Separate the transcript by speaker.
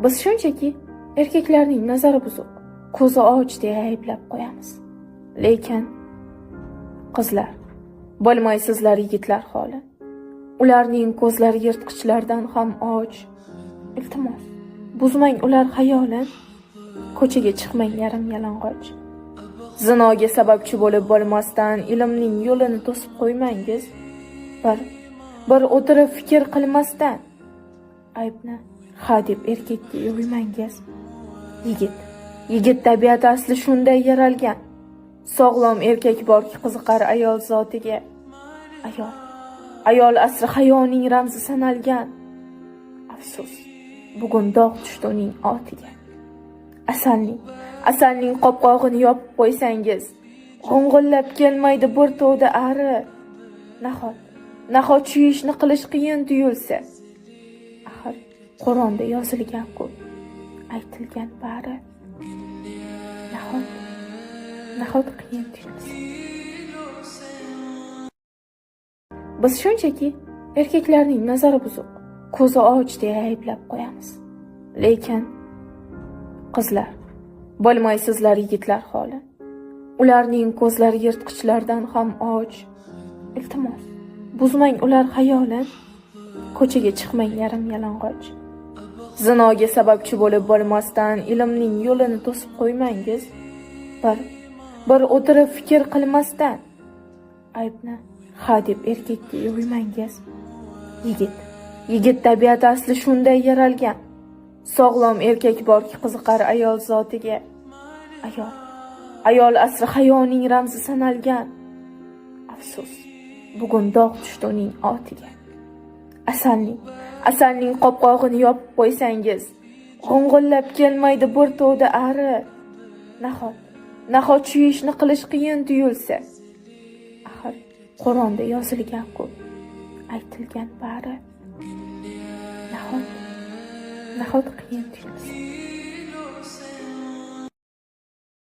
Speaker 1: Biz shunchaki erkaklarning nazari buzuq, ko'zi och deya ayblab qo'yamiz. Lekin qizlar, bilmaysizlar yigitlar holi. Ularning ko'zlari yirtqichlardan ham och. Iltimos, buzmang ular xayolin. Ko'chaga chiqmang yarim yalang'och. Zinoga sababchi bo'lib bo'lmasdan ilmning yo'lini to'sib qo'ymangiz. Bir o'tirib fikr qilmasdan aybni ha deb erkakka yo'ymangiz. Yigit tabiati asli shunday yaralgan. Sog'lom erkak borki qiziqar ayol zotiga. Ayol asli hayoning ramzi sanalgan. Afsus, bugun dog' tushdi uning otiga. Asalning qopqog'ini yopib qo'ysangiz, g'ong'illab kelmaydi bir to'da ari. Nahot shu ishni qilish qiyin tuyulsa. Axir Qur'onda yozilgan-ku, aytilgan bari. Nahot qiyin tuyulsa. Biz shunchaki erkaklarning nazari buzuq, ko'zi och deya ayblab qo'yamiz. Lekin qizlar, bilmaysizlar yigitlar holi. Ularning ko'zlari yirtqichlardan ham och. Iltimos, buzmang ular xayolin. Ko'chaga chiqmang yarim yalang'och. Zinoga sababchi bo'lib bo'lmasdan ilmning yo'lini to'sib qo'ymangiz. Bir o'tirib fikr qilmasdan aybni ha deb erkakka yo'ymangiz. Yigit tabiati asli shunday yaralgan. Sog'lom erkak borki qiziqar ayol zotiga. Ayol asli hayoning ramzi sanalgan. Afsus, bugun dog' tushdi uning otiga. Asalning qopqog'ini yopib qo'ysangiz, g'ong'illab kelmaydi bir to'da ari. Nahot shu ishni qilish qiyin tuyulsa. Axir Qur'onda yozilgan-ku, aytilgan bari. Nahot qiyin tuyulsa.